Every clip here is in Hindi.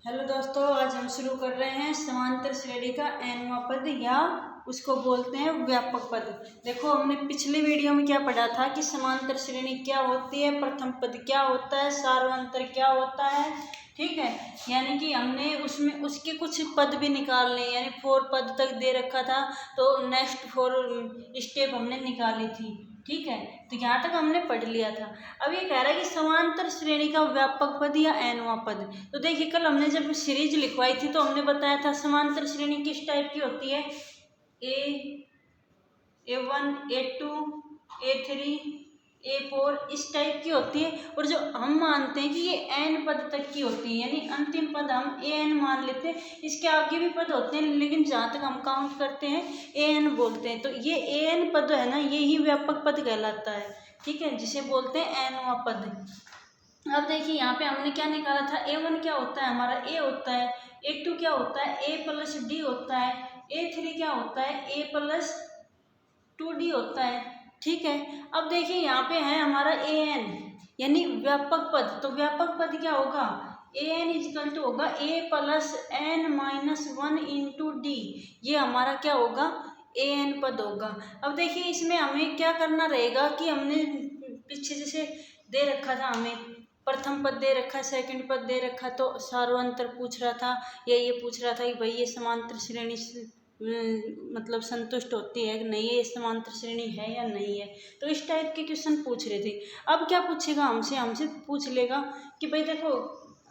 हेलो दोस्तों, आज हम शुरू कर रहे हैं समांतर श्रेणी का nवां पद या उसको बोलते हैं व्यापक पद। देखो, हमने पिछली वीडियो में क्या पढ़ा था कि समांतर श्रेणी क्या होती है, प्रथम पद क्या होता है, सार्वंतर क्या होता है। ठीक है, यानी कि हमने उसमें उसके कुछ पद भी निकालने, यानी 4 पद तक दे रखा था, तो नेक्स्ट 4 स्टेप हमने निकाली थी। ठीक है, तो यहाँ तक हमने पढ़ लिया था। अब ये कह रहा है कि समांतर श्रेणी का व्यापक पद या nवां पद। तो देखिए, कल हमने जब सीरीज लिखवाई थी तो हमने बताया था समांतर श्रेणी किस टाइप की होती है, A1, A2, A3, A4 इस टाइप की होती है। और जो हम मानते हैं कि ये n पद तक की होती है, यानी अंतिम पद हम an मान लेते हैं। इसके आगे भी पद होते हैं, लेकिन जहाँ तक हम काउंट करते हैं an बोलते हैं। तो ये an पद है ना, ये ही व्यापक पद कहलाता है। ठीक है, जिसे बोलते हैं nवां पद। अब देखिए, यहाँ पे हमने क्या निकाला था, A1 क्या होता है हमारा, A होता है। A2 क्या होता है, A प्लस D होता है। A3 क्या होता है, A प्लस 2D होता है। ठीक है, अब देखिए यहाँ पे है हमारा an, यानी व्यापक पद। तो व्यापक पद क्या होगा, an इजकल टू होगा A plus n-1 into D। ये हमारा क्या होगा, an पद होगा। अब देखिए, इसमें हमें क्या करना रहेगा कि हमने पीछे जैसे दे रखा था, हमें प्रथम पद दे रखा, सेकंड पद दे रखा, तो सार्वंतर पूछ रहा था, या ये पूछ रहा था कि भाई ये समांतर श्रेणी मतलब संतुष्ट होती है कि नहीं, ये समांतर श्रेणी है या नहीं है। तो इस टाइप के क्वेश्चन पूछ रहे थे। अब क्या पूछेगा हमसे पूछ लेगा कि भाई देखो,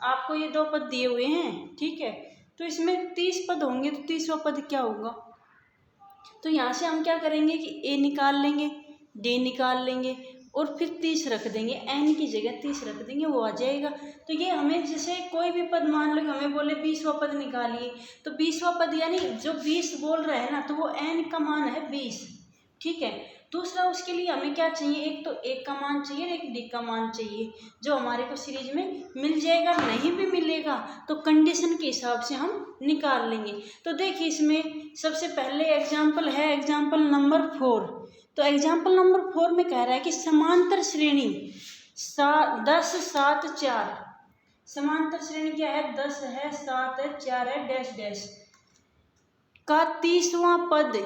आपको ये 2 पद दिए हुए हैं, ठीक है, तो इसमें 30 पद होंगे, तो 30वां पद क्या होगा। तो यहाँ से हम क्या करेंगे कि A निकाल लेंगे, D निकाल लेंगे, और फिर 30 रख देंगे, n की जगह 30 रख देंगे, वो आ जाएगा। तो ये हमें जैसे कोई भी पद मान लो कि हमें बोले 20वां पद निकालिए, तो 20वां पद यानी जो 20 बोल रहे हैं ना, तो वो n का मान है 20। ठीक है, दूसरा उसके लिए हमें क्या चाहिए, एक तो A का मान चाहिए, एक D का मान चाहिए, जो हमारे को सीरीज में मिल जाएगा। नहीं भी मिलेगा तो कंडीशन के हिसाब से हम निकाल लेंगे। तो देखिए, इसमें सबसे पहले एग्जाम्पल है एग्जाम्पल नंबर 4। तो एग्जाम्पल नंबर 4 में कह रहा है कि समांतर श्रेणी 10, 7, 4। समांतर श्रेणी क्या है, 10 है, 7 है, 4 है, डैश डैश का 30वां पद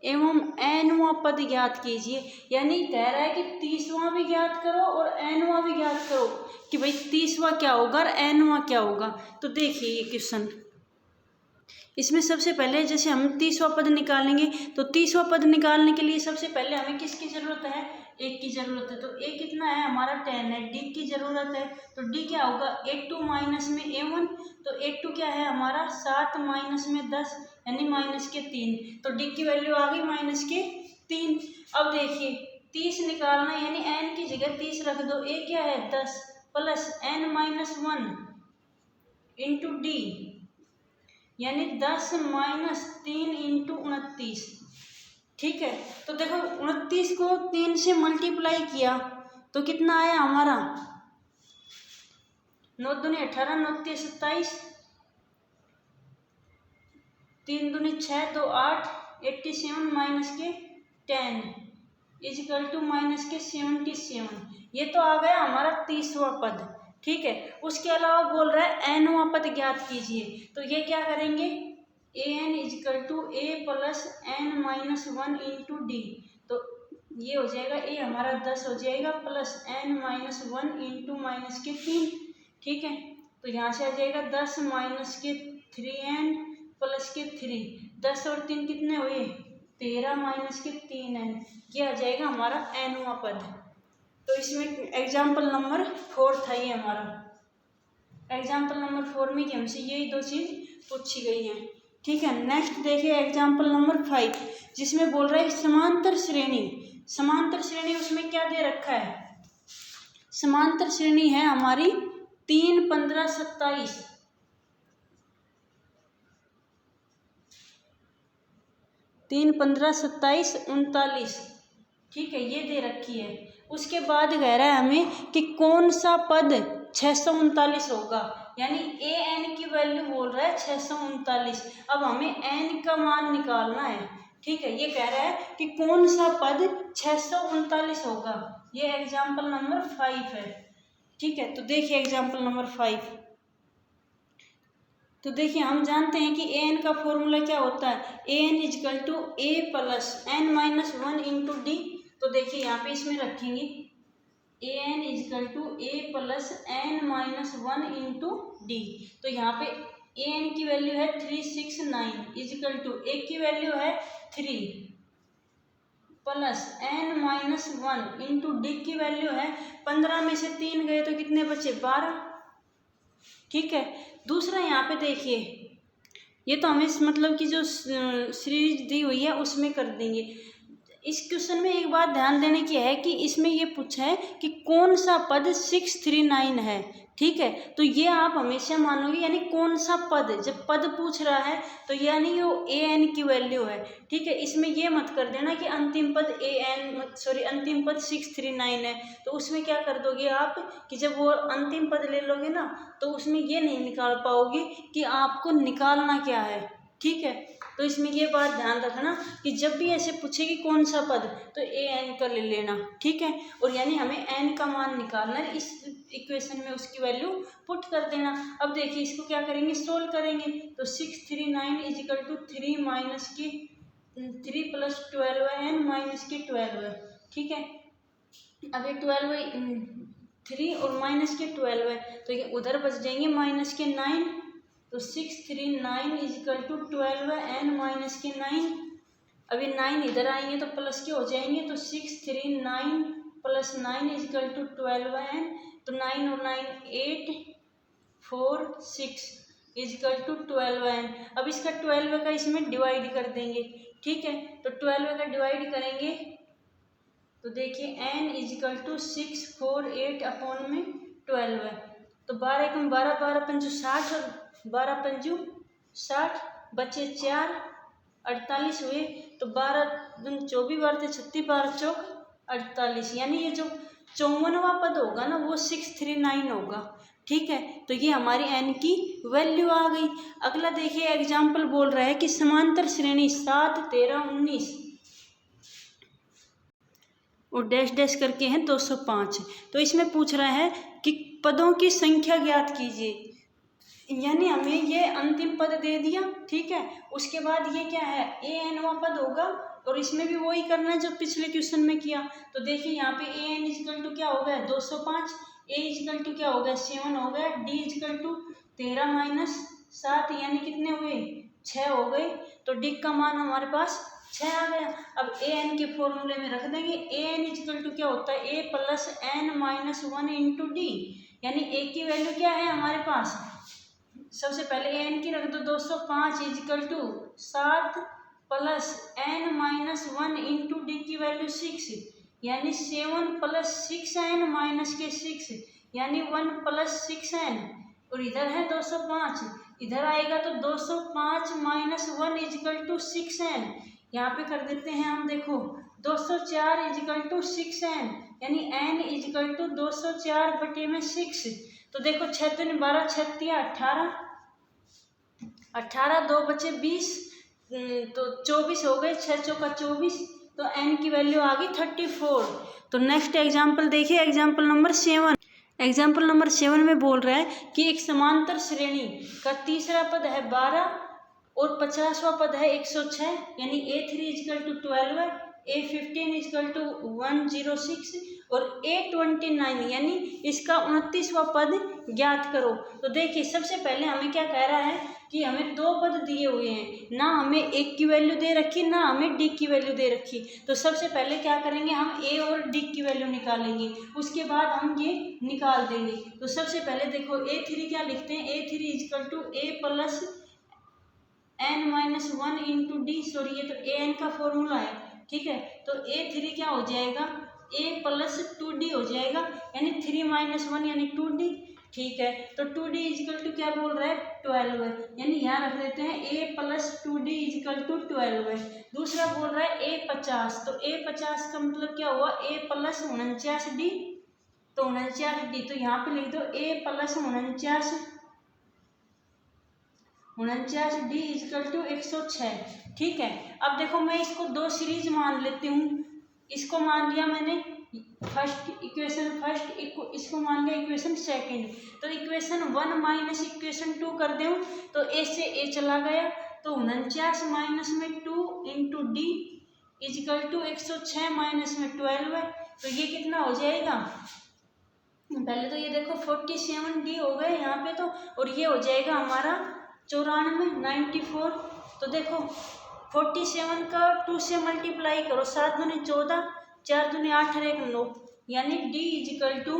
एवं nवां पद ज्ञात कीजिए। यानी कह रहा है कि 30वां भी ज्ञात करो और nवां भी ज्ञात करो, कि भाई 30वां क्या होगा और nवां क्या होगा। तो देखिए ये क्वेश्चन, इसमें सबसे पहले जैसे हम 30वां पद निकालेंगे, तो 30वां पद निकालने के लिए सबसे पहले हमें किसकी ज़रूरत है, 1 की ज़रूरत है। तो A कितना है हमारा 10 है, D की ज़रूरत है, तो D क्या होगा, A2 माइनस में A1। तो A2 क्या है हमारा 7 माइनस में 10, यानी माइनस के 3। तो D की वैल्यू आ गई माइनस के 3। अब देखिए 30 निकालना, यानी n की जगह 30 रख दो। A क्या है 10 प्लस n-1 इंटू D, यानी 10 माइनस 3 इंटू 29। ठीक है, तो देखो 29 को 3 से मल्टीप्लाई किया तो कितना आया हमारा, 9 दूनी 18, 9 3 27, 3 दूनी 6, 2 8, 87 माइनस के 10 इजिकल टू माइनस के 77। ये तो आ गया हमारा 30वां पद। ठीक है, उसके अलावा बोल रहा है nवां पद ज्ञात कीजिए। तो ये क्या करेंगे, an equal to A plus n-1 into D। तो ये हो जाएगा, A हमारा 10 हो जाएगा प्लस n-1 इंटू माइनस के 3। ठीक है, तो यहाँ से आ जाएगा 10 माइनस के 3n प्लस के 3। 10 और 3 कितने हुए, 13 माइनस के 3n। ये आ जाएगा हमारा nवां पद। तो इसमें एग्जाम्पल नंबर 4 था ये हमारा। एग्जाम्पल नंबर 4 में कि हमसे यही 2 चीज़ पूछी गई हैं। ठीक है, नेक्स्ट देखिए एग्जाम्पल नंबर 5, जिसमें बोल रहा है समांतर श्रेणी। समांतर श्रेणी उसमें क्या दे रखा है, समांतर श्रेणी है हमारी 3, 15, 27। 3, 15, 27, 39। ठीक है, ये दे रखी है। उसके बाद कह रहा है हमें कि कौन सा पद 639 होगा, यानी an की वैल्यू बोल रहा है 639। अब हमें n का मान निकालना है। ठीक है, ये कह रहा है कि कौन सा पद 639 होगा। ये एग्जाम्पल नंबर 5 है। ठीक है, तो देखिए एग्जाम्पल नंबर 5, तो देखिए हम जानते हैं कि ए एन का फॉर्मूला क्या होता है, a n equal to A plus n minus one into d. तो देखिए यहाँ पे इसमें रखेंगे a n equal to A plus n minus one into d. तो यहाँ पे ए एन की वैल्यू है 369 इजकल टू ए की वैल्यू है 3 plus n minus one into D की वैल्यू है 15 में से 3 गए तो कितने बचे 12। ठीक है, दूसरा यहाँ पे देखिए, ये तो हमें मतलब कि जो सीरीज दी हुई है उसमें कर देंगे। इस क्वेश्चन में एक बात ध्यान देने की है कि इसमें ये पूछा है कि कौन सा पद 639 है। ठीक है, तो ये आप हमेशा मानोगे, यानी कौन सा पद, जब पद पूछ रहा है तो यानी वो ए एन की वैल्यू है। ठीक है, इसमें ये मत कर देना कि अंतिम पद अंतिम पद 639 है, तो उसमें क्या कर दोगे आप कि जब वो अंतिम पद ले लोगे ना तो उसमें ये नहीं निकाल पाओगे कि आपको निकालना क्या है। ठीक है, तो इसमें ये बात ध्यान रखना कि जब भी ऐसे पूछेगी कौन सा पद तो ए एन का ले लेना। ठीक है, और यानी हमें एन का मान निकालना है, इस इक्वेशन में उसकी वैल्यू पुट कर देना। अब देखिए इसको क्या करेंगे, सोल्व करेंगे। तो 639 इजिकल टू 3 माइनस की 3 प्लस 12 है एन माइनस की 12 है। ठीक है, अब ये 12 3 और माइनस के 12 है तो ये उधर बच जाएंगे माइनस के 9। तो 639 इजिकल टू 12 एन माइनस के 9। अभी 9 इधर आएंगे तो प्लस के हो जाएंगे, तो 639 प्लस 9 इजिकल टू 12 एन। तो 9 और 9 8 4 6 इजिकल टू 12 एन। अब इसका 12 का इसमें डिवाइड कर देंगे। ठीक है, तो 12 का डिवाइड करेंगे तो देखिए एन इजिकल टू 648 अपॉन में 12 है। तो 12 कम 12 12 पंजू 60 और 12 पंजू 60 बचे 4 48 हुए। तो 12 दून 24 बार थे 36 12 चौक 48, यानी ये जो 54वां पद होगा ना वो 639 होगा। ठीक है, तो ये हमारी एन की वैल्यू आ गई। अगला देखिए एग्जाम्पल बोल रहा है कि समांतर श्रेणी 7 13 19 और डैश डैश करके हैं 205। तो इसमें पूछ रहा है कि पदों की संख्या ज्ञात कीजिए, यानी हमें ये अंतिम पद दे दिया। ठीक है, उसके बाद ये क्या है ए एनवा पद होगा और इसमें भी वही करना है जो पिछले क्वेश्चन में किया। तो देखिए यहाँ पे ए एन इजिकल टू क्या हो गया 205, ए इजिकल टू क्या हो गया 7 हो गया, डी इजिकल टू 13 माइनस 7 यानी कितने हुए 6 हो गए। तो डी का मान हमारे पास 6 आ गया। अब ए एन के फॉर्मूले में रख देंगे, ए एन इजिकल टू क्या होता है a plus n minus 1 into d, यानी ए की वैल्यू क्या है हमारे पास, सबसे पहले ए एन की रख दो 205 equal to 7 plus n minus 1 into D की वैल्यू 6, यानी 7 प्लस 6 एन माइनस के 6 यानी 1 प्लस 6 एन, और इधर है 205, इधर आएगा तो 205 माइनस 1 इजिकल टू 6 एन। यहाँ पे कर देते हैं हम, देखो 204 इजिकल टू 6 एन, यानी एन इजिकल टू 204 बटे में 6। तो देखो 6 3 12 36 18 18 2 बचे 20 तो 24 हो गए, 6 चौका 24। तो एन की वैल्यू आ गई 34। तो नेक्स्ट एग्जाम्पल देखिए, एग्जाम्पल नंबर 7। एग्जाम्पल नंबर 7 में बोल रहा है कि एक समांतर श्रेणी का तीसरा पद है 12 और 50वां पद है 106, यानी A3 equal to 12 A15 is equal to 106 और A29 यानी इसका 29वां पद ज्ञात करो। तो देखिए सबसे पहले हमें क्या कह रहा है कि हमें दो पद दिए हुए हैं, ना हमें एक की वैल्यू दे रखी ना हमें डी की वैल्यू दे रखी। तो सबसे पहले क्या करेंगे, हम ए और डी की वैल्यू निकालेंगे, उसके बाद हम ये निकाल देंगे। तो सबसे पहले देखो A3 क्या लिखते हैं, A3 equal to A plus n minus 1 into D, sorry ये तो ए एन का फॉर्मूला है। ठीक है, तो A3 क्या हो जाएगा ए प्लस 2d हो जाएगा, यानी 3 माइनस 1 यानी 2d। ठीक है, तो 2d इजिकल टू क्या बोल रहा है 12 है, यानी यहाँ रख देते हैं a plus 2d is equal to 12 है। दूसरा बोल रहा है a 50, तो a 50 का मतलब क्या हुआ a प्लस 49d, तो 49d, तो यहाँ पे लिख दो a plus 49d is equal to 106। ठीक है, अब देखो मैं इसको दो सीरीज मान लेती हूँ, इसको मान लिया मैंने फर्स्ट इसको मान लिया इक्वेशन सेकंड। तो इक्वेशन 1 माइनस इक्वेशन 2 कर दूँ तो ए से ए चला गया, तो 49 माइनस में 2 into D equal to 106 minus में 12 है। तो ये कितना हो जाएगा, पहले तो ये देखो 47 डी हो गए यहाँ पे तो, और ये हो जाएगा हमारा 94। तो देखो 47 का 2 से मल्टीप्लाई करो, 7 दूनी 14, 4 दूनी 8 और 1 9, यानी डी इजिकल टू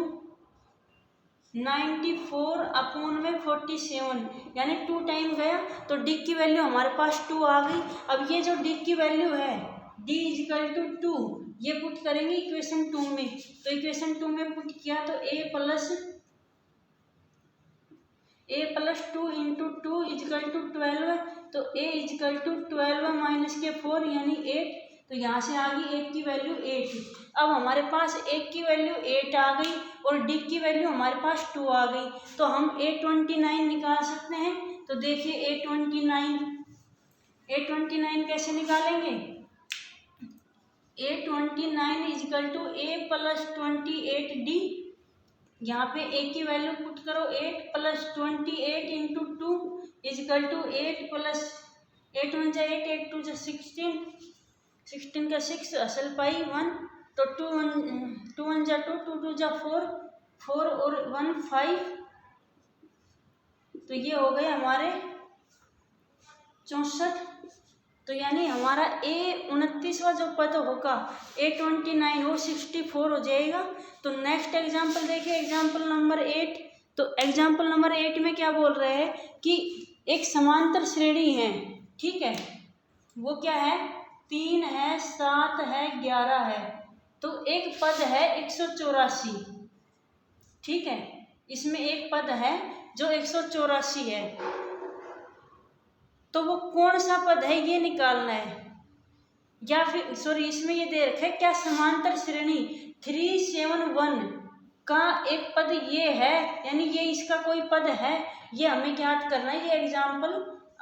94 अपॉन में 47, यानी 2 टाइम गया तो डी की वैल्यू हमारे पास 2 आ गई। अब ये जो डी की वैल्यू है डी इजिकल टू 2, ये पुट करेंगे इक्वेशन 2 में। तो इक्वेशन 2 में पुट किया तो a plus 2 into 2 equal to 12 है। तो a इजिकल टू 12 माइनस के 4 यानी 8। तो यहाँ से आ गई 8 की वैल्यू 8। अब हमारे पास 8 की वैल्यू 8 आ गई और डी की वैल्यू हमारे पास 2 आ गई, तो हम A29 निकाल सकते हैं। तो देखिए A29 कैसे निकालेंगे, A29 is equal to a plus 28D, यहाँ पे a की वैल्यू पुट करो 8 plus 28 into 2 equal to 8 plus 8 1 जा 8 8 2 जा 16 का 6 असल पाई 1, तो 2 1 जा 2 2 2 जा 4 4 और 1 5। तो ये हो गए हमारे 64। तो यानी हमारा A29वां जो पद होगा A29 वो 64 हो जाएगा। तो नेक्स्ट एग्जाम्पल देखिए, एग्जाम्पल नंबर 8। तो एग्जाम्पल नंबर 8 में क्या बोल रहे हैं कि एक समांतर श्रेणी है, ठीक है, वो क्या है 3 है 7 है 11 है। तो एक पद है 184, ठीक है, इसमें एक पद है जो 184 है, तो वो कौन सा पद है ये निकालना है। या फिर सॉरी इसमें ये दे रखा है क्या समांतर श्रेणी 371 का एक पद ये है, यानी ये इसका कोई पद है, ये हमें ज्ञात करना है। ये एग्जाम्पल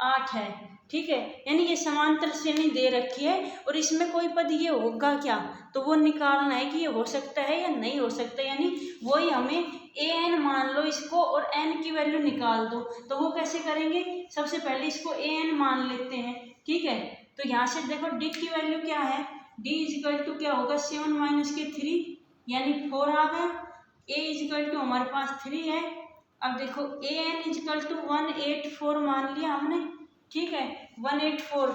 8 है, ठीक है, यानी ये समांतर श्रेणी दे रखी है और इसमें कोई पद ये होगा क्या, तो वो निकालना है कि ये हो सकता है या नहीं हो सकता। यानी वही हमें an मान लो इसको और n की वैल्यू निकाल दो। तो वो कैसे करेंगे, सबसे पहले इसको an मान लेते हैं, ठीक है। तो यहाँ से देखो d की वैल्यू क्या है, d इजिकल टू क्या होगा 7 माइनस के 3 यानी 4 आ गया। a इजिकल टू हमारे पास 3 है। अब देखो an इजिकल टू 184 मान लिया हमने, ठीक है 184।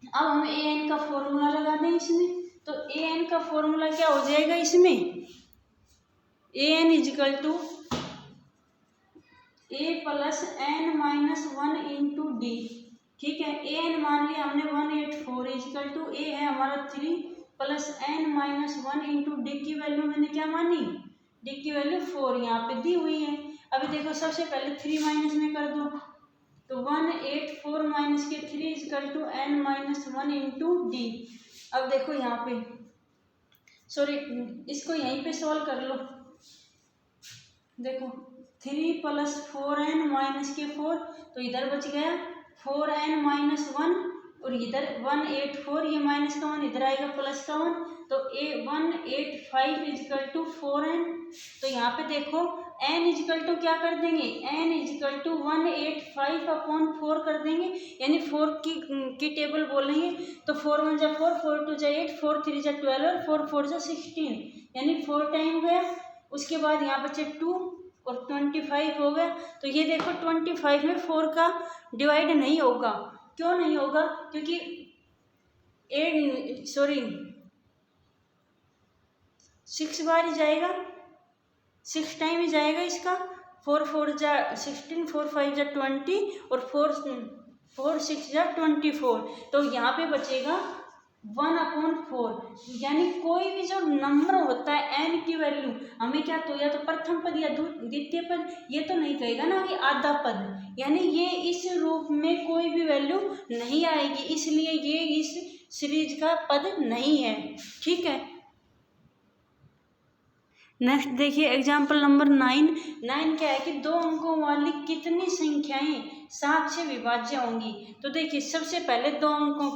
अब हम an का फॉर्मूला लगा दें इसमें। तो an का फॉर्मूला क्या हो जाएगा इसमें, an equal to a plus n minus 1 into D, ठीक है। an मान लिया हमने 184 इजिकल टू a है हमारा 3 plus n minus 1 into D की वैल्यू मैंने क्या मानी, डी की वैल्यू 4 यहाँ पे दी हुई है। अभी देखो सबसे पहले 3 माइनस में कर दो, तो 184 माइनस के 3 equal to n minus 1 into D. अब देखो यहाँ पे सॉरी इसको यहीं पे सॉल्व कर लो। देखो 3 प्लस 4n माइनस के 4, तो इधर बच गया 4n माइनस 1 और इधर 184, ये माइनस का 1 इधर आएगा प्लस का 1, तो a 185 इजिकल टू 4n। तो यहाँ पे देखो n इजिकल टू क्या कर देंगे, n इजिकल टू 185 अपॉन 4 कर देंगे, यानी 4 की टेबल बोलेंगे। तो 4 1 जा 4, 4 2 जा 8, 4 3 जा 12 और 4 4 जा 16, यानी 4 टाइम गया। उसके बाद यहाँ बचे 2 और 25 हो गया। तो ये देखो 25 में 4 का डिवाइड नहीं होगा, क्यों नहीं होगा, क्योंकि 6 बार ही जाएगा, 6 टाइम ही जाएगा इसका। 4 4 जा 16, 4 5 जा 20 और 4 6 जा 24। तो यहाँ पे बचेगा 1/4, यानी कोई भी जो नंबर होता है n की वैल्यू हमें क्या, तो या तो प्रथम पद या द्वितीय पद, ये तो नहीं कहेगा ना कि आधा पद, यानी ये इस रूप में कोई भी वैल्यू नहीं आएगी, इसलिए ये इस सीरीज का पद नहीं है, ठीक है। नेक्स्ट देखिए एग्जाम्पल नंबर 9 क्या है कि 2 अंकों वाली कितनी संख्याएं 7 से विभाज्य होंगी। तो देखिए सबसे पहले 2 अंकों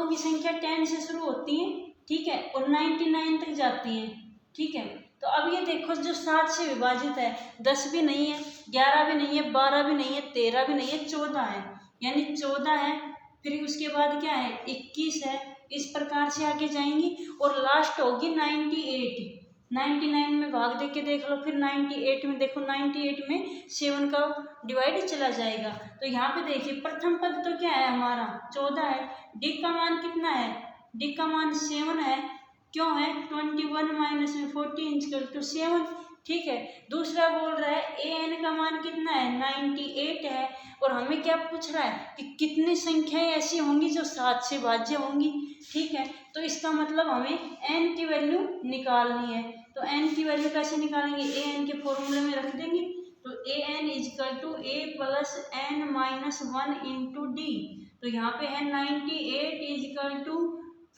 की संख्या 10 से शुरू होती है, ठीक है, और 99 तक जाती है। ठीक है। तो अब ये देखो जो 7 से विभाजित है, 10 भी नहीं है, 11 भी नहीं है, 12 भी नहीं है, 13 भी नहीं है, 14 है, यानी 14 है। फिर उसके बाद क्या है, 21 है। इस प्रकार से आगे जाएंगी और लास्ट होगी 98। 99 में भाग दे के देख लो, फिर 98 में देखो, 98 में 7 का डिवाइड चला जाएगा। तो यहाँ पे देखिए प्रथम पद तो क्या है हमारा 14 है, डी का मान कितना है, डी का मान 7 है। क्यों है, 21 माइनस में 14 इक्वल टू 7। ठीक है। दूसरा बोल रहा है ए एन का मान कितना है, 98 है। और हमें क्या पूछ रहा है कि कितनी संख्याएं ऐसी होंगी जो 7 से भाज्य होंगी। ठीक है। तो इसका मतलब हमें एन की वैल्यू निकालनी है। तो एन की वैल्यू कैसे निकालेंगे, ए एन के फॉर्मूले में रख देंगे। तो a n equal to A plus n minus 1 into d. तो यहाँ पे है 98 इजकल टू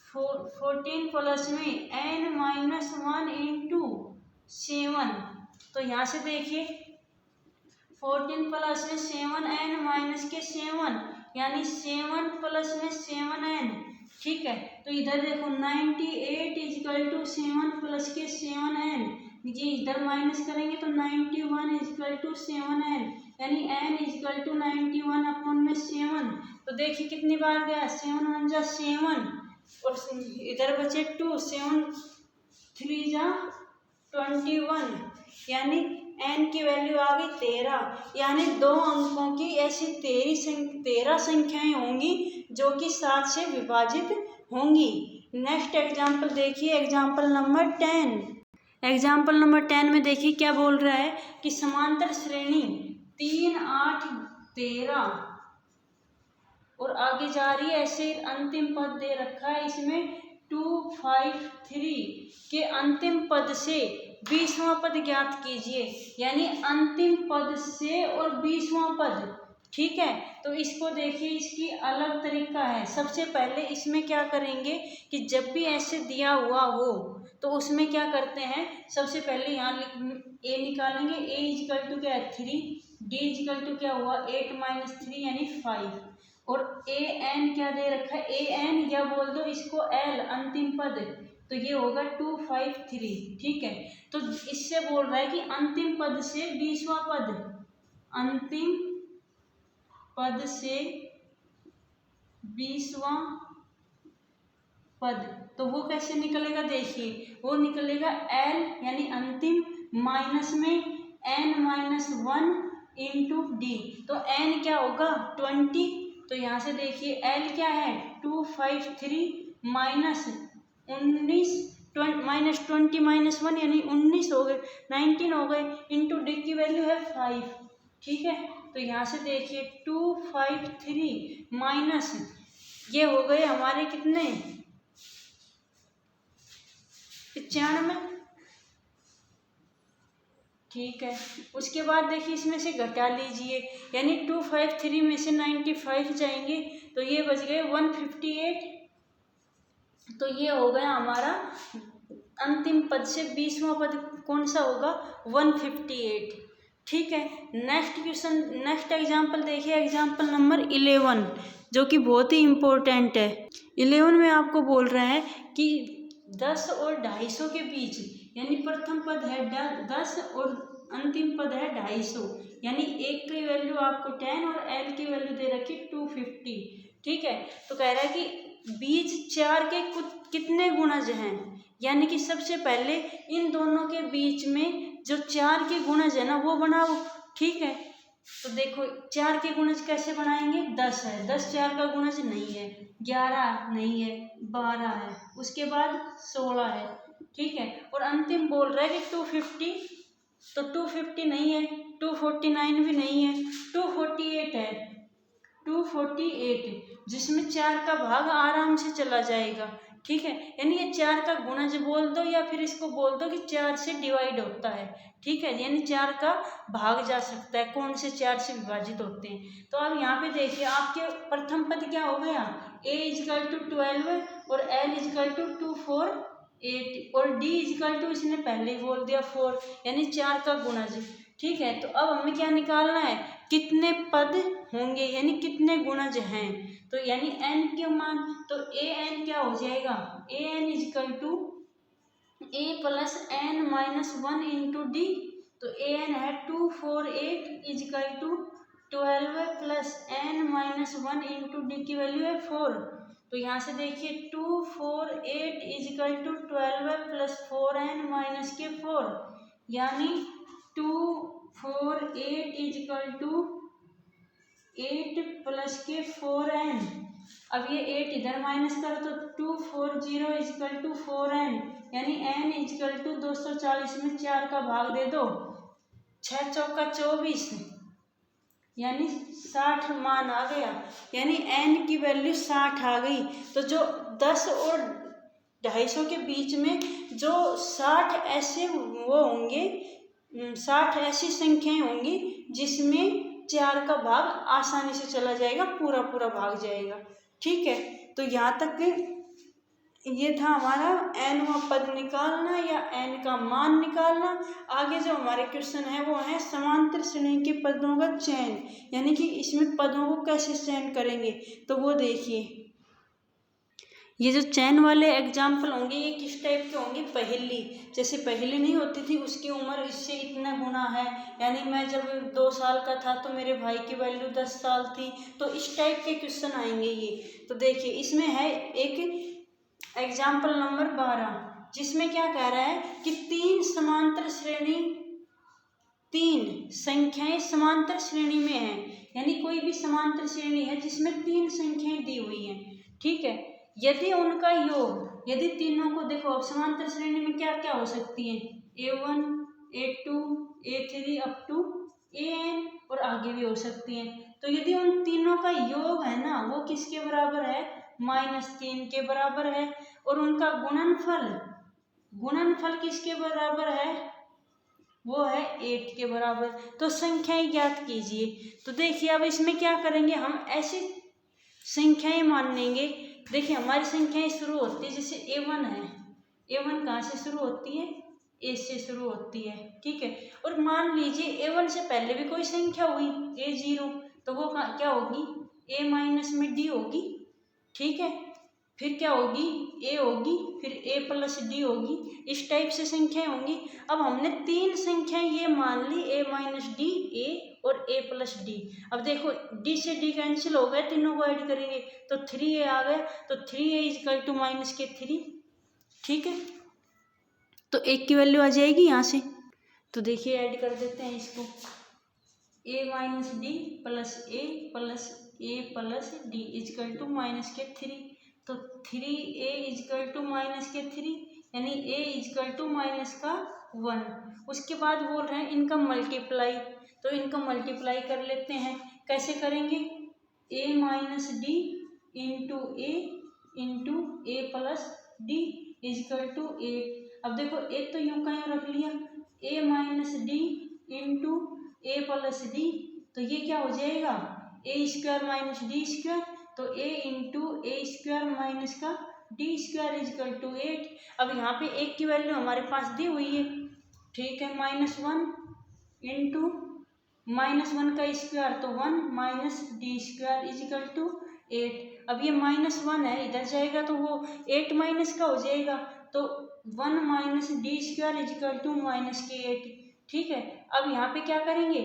14 प्लस में एन माइनस 1 इंटू 7। तो यहाँ से देखिए 14 प्लस में 7 एन माइनस के 7, यानी 7 प्लस में 7 एन। ठीक है। तो इधर देखो 98 इजकल टू 7 प्लस के 7 एन, ये इधर माइनस करेंगे तो 91 इजकल टू 7 एन, यानी एन इजकल टू 91 अपॉन में 7। तो देखिए कितनी बार गया, 7 1 जा 7 और इधर बचे 2, 7 3 जा 21, यानी एन की वैल्यू आ गई 13। यानी 2 अंकों की ऐसी 13 संख्याएं होंगी जो कि 7 से विभाजित होंगी। नेक्स्ट एग्जाम्पल देखिए, एग्जाम्पल नंबर 10। एग्जाम्पल नंबर 10 में देखिए क्या बोल रहा है कि समांतर श्रेणी 3 8 13 और आगे जा रही है, ऐसे अंतिम पद दे रखा है इसमें 2 5 3 के अंतिम पद से 20वां पद ज्ञात कीजिए, यानी अंतिम पद से और 20वां पद। ठीक है। तो इसको देखिए, इसकी अलग तरीका है। सबसे पहले इसमें क्या करेंगे कि जब भी ऐसे दिया हुआ हो तो उसमें क्या करते हैं, सबसे पहले यहाँ ए निकालेंगे। ए इजकल टू क्या है 3, डी इजकल टू क्या हुआ 8 माइनस 3 यानी 5, और ए एन क्या दे रखा है, ए एन या बोल दो इसको एल अंतिम पद, तो ये होगा 2 5 3। ठीक है। तो इससे बोल रहा है कि अंतिम पद से 20वां पद, अंतिम पद से 20वां पद, तो वो कैसे निकलेगा, देखिए वो निकलेगा एल यानी अंतिम माइनस में एन माइनस 1 इंटू डी। तो एन क्या होगा 20। तो यहाँ से देखिए एल क्या है 2 5 3 माइनस 19 माइनस 20 माइनस 1 यानी 19 हो गए, 19 हो गए, इंटू डी की वैल्यू है 5। ठीक है। तो यहाँ से देखिए 2 5 3 माइनस ये हो गए हमारे कितने 95। ठीक है। उसके बाद देखिए इसमें से घटा लीजिए, यानी 2 5 3 में से 95 जाएंगे तो ये बच गए 158। तो ये हो गया हमारा अंतिम पद से 20वां पद कौन सा होगा 158। ठीक है। नेक्स्ट क्वेश्चन, नेक्स्ट एग्जाम्पल देखिए, एग्जाम्पल नंबर 11 जो कि बहुत ही इम्पोर्टेंट है। 11 में आपको बोल रहा है कि 10 और 250 के बीच, यानी प्रथम पद है 10 और अंतिम पद है 250, यानी एक की वैल्यू आपको 10 और एल की वैल्यू दे रखी 250। ठीक है। तो कह रहा है कि बीच 4 के कितने गुणज हैं, यानी कि सबसे पहले इन दोनों के बीच में जो 4 के गुणज है ना वो बनाओ। ठीक है। तो देखो 4 के गुणज कैसे बनाएंगे, 10 है, 10 4 का गुणज नहीं है, 11 नहीं है, 12 है, उसके बाद 16 है। ठीक है। और अंतिम बोल रहा है कि 250, तो 250 नहीं है, 249 भी नहीं है, 248 है, 248 जिसमें 4 का भाग आराम से चला जाएगा। ठीक है। यानी ये 4 का गुणज बोल दो या फिर इसको बोल दो कि 4 से डिवाइड होता है। ठीक है। यानी 4 का भाग जा सकता है, कौन से 4 से विभाजित होते हैं। तो अब यहाँ पे देखिए आपके प्रथम पद क्या हो गया, ए इजकल टू 12 और एल इजकल टू 2 4 8 और डी इजकल टू इसने पहले ही बोल दिया 4, यानी 4 का गुणज। ठीक है। तो अब हमें क्या निकालना है, कितने पद होंगे, यानी कितने गुणज हैं। तो यानी एन के मान, तो ए एन क्या हो जाएगा, a n equal to A plus n minus 1 into d. तो ए एन है 2 4 8 equal to 12 plus n minus 1 into D की वैल्यू है 4। तो यहाँ से देखिए 2 4 8 equal to 12 plus 4n minus के 4, यानी 2 4 8 इजिकल टू 8 प्लस के 4n। अब ये 8 इधर माइनस कर तो 2 4 0 इजिकल टू 4n, यानी n इजिकल टू 240 में 4 का भाग दे दो, 6 चौका 24, यानी 60 मान आ गया, यानी n की वैल्यू 60 आ गई। तो जो 10 और 250 के बीच में जो 60 ऐसे वो होंगे, 60 ऐसी संख्याएं होंगी जिसमें 4 का भाग आसानी से चला जाएगा, पूरा पूरा भाग जाएगा। ठीक है, तो यहाँ तक ये था हमारा nवां पद निकालना या n का मान निकालना। आगे जो हमारे क्वेश्चन है वो है समांतर श्रेणी के पदों का चयन, यानी कि इसमें पदों को कैसे चयन करेंगे। तो वो देखिए, ये जो चयन वाले एग्जाम्पल होंगे ये किस टाइप के होंगे, पहेली। जैसे पहेली नहीं होती थी उसकी उम्र इससे इतना गुना है, यानी मैं जब 2 साल का था तो मेरे भाई की वैल्यू 10 साल थी, तो इस टाइप के क्वेश्चन आएंगे ये। तो देखिए इसमें है एक एग्जाम्पल नंबर 12, जिसमें क्या कह रहा है कि 3 संख्याएं समांतर श्रेणी में है, यानी कोई भी समांतर श्रेणी है जिसमें 3 संख्याएं दी हुई हैं। ठीक है, यदि उनका योग, यदि तीनों को देखो, अब समांतर श्रेणी में क्या क्या हो सकती है, A1 A2 A3 up to AN और आगे भी हो सकती हैं। तो यदि उन तीनों का योग है ना, वो किसके बराबर है, -3 के बराबर है, और उनका गुणनफल किसके बराबर है, वो है 8 के बराबर। तो संख्याएं ज्ञात कीजिए। तो देखिए अब इसमें क्या करेंगे, हम ऐसी संख्याएं मान लेंगे। देखिए हमारी संख्याएं शुरू होती है, जैसे A1 है, A1 कहाँ से शुरू होती है, A से शुरू होती है। ठीक है, और मान लीजिए A1 से पहले भी कोई संख्या हुई A0, तो वो क्या होगी, A माइनस में D होगी। ठीक है, फिर क्या होगी, A होगी, फिर A प्लस D होगी, इस टाइप से संख्याएं होंगी। अब हमने 3 संख्याएं ये मान ली, A माइनस D, A और A प्लस D। अब देखो D से D कैंसिल हो गए, तीनों को ऐड करेंगे तो 3A आ गया, तो 3A इजकल टू माइनस के 3। ठीक है, तो 1 की वैल्यू आ जाएगी यहाँ से। तो देखिए ऐड कर देते हैं इसको, A minus D plus A plus D equal to minus के 3। तो 3A इजकल टू माइनस के 3, यानी A इजकल टू माइनस का 1। उसके बाद बोल रहे हैं इनका मल्टीप्लाई, तो इनका मल्टीप्लाई कर लेते हैं। कैसे करेंगे, A minus D into A plus D equal to 8। अब देखो एक तो यूं का यूं रख लिया, A minus D into A plus D, तो ये क्या हो जाएगा, A square minus D square, तो A into A square minus का D स्क्वायर इजकल टू 8। अब यहाँ पे 1 की वैल्यू हमारे पास दी हुई है। ठीक है, -1 इंटू -1 का स्क्वायर, तो 1 minus D square equal to 8। अब ये -1 है, इधर जाएगा तो वो 8 माइनस का हो जाएगा, तो 1 minus D square equal to minus के 8। ठीक है, अब यहाँ पे क्या करेंगे,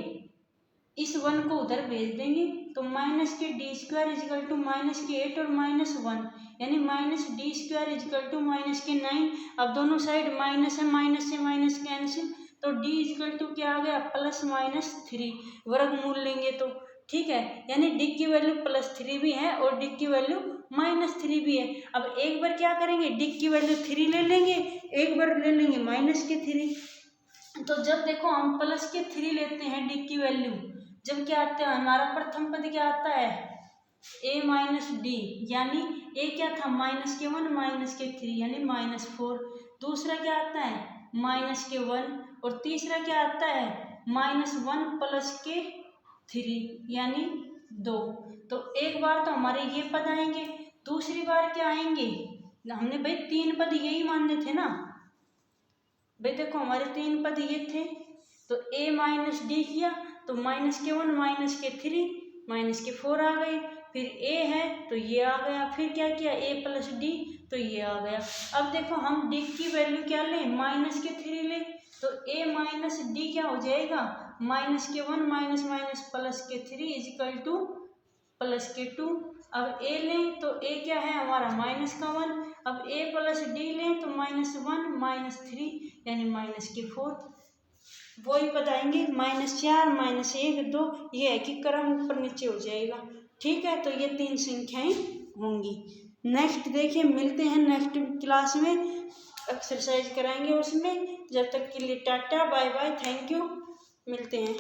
इस 1 को उधर भेज देंगे, तो माइनस के D square equal to minus के 8 और -1, यानी minus D square equal to minus के 9। अब दोनों साइड माइनस है, माइनस से माइनस कैंसिल, तो D इजकल टू क्या आ गया, +-3, वर्गमूल लेंगे तो। ठीक है, यानी D की वैल्यू +3 भी है और D की वैल्यू -3 भी है। अब एक बार क्या करेंगे, D की वैल्यू 3 ले लेंगे, एक बार ले लेंगे -3। तो जब देखो हम +3 लेते हैं D की वैल्यू, जब क्या आता है हमारा प्रथम पद क्या आता है, A माइनस D, यानी A क्या था, -1 माइनस के 3 यानी -4। दूसरा क्या आता है, -1, और तीसरा क्या आता है, -1 प्लस के 3 यानी 2। तो एक बार तो हमारे ये पद आएंगे, दूसरी बार क्या आएंगे, हमने भाई 3 पद यही मानने थे ना भाई। देखो हमारे 3 पद ये थे, तो A माइनस D किया तो -1 माइनस के 3 माइनस के 4 आ गए, फिर A है तो ये आ गया, फिर क्या किया A प्लस D तो ये आ गया। अब देखो हम डी की वैल्यू क्या लें, माइनस के 3 लें, तो a माइनस डी क्या हो जाएगा, माइनस के 1 माइनस माइनस प्लस के 3 इजिकल टू प्लस के 2। अब a लें तो a क्या है हमारा माइनस का 1, अब a प्लस डी लें तो माइनस 1 माइनस 3 यानी माइनस के 4। वही बताएंगे -4 -1 2, ये है कि क्रम ऊपर नीचे हो जाएगा। ठीक है, तो ये 3 संख्याएं होंगी। नेक्स्ट देखिए, मिलते हैं नेक्स्ट क्लास में, एक्सरसाइज कराएंगे उसमें। जब तक के लिए tata bye bye, thank you, मिलते हैं।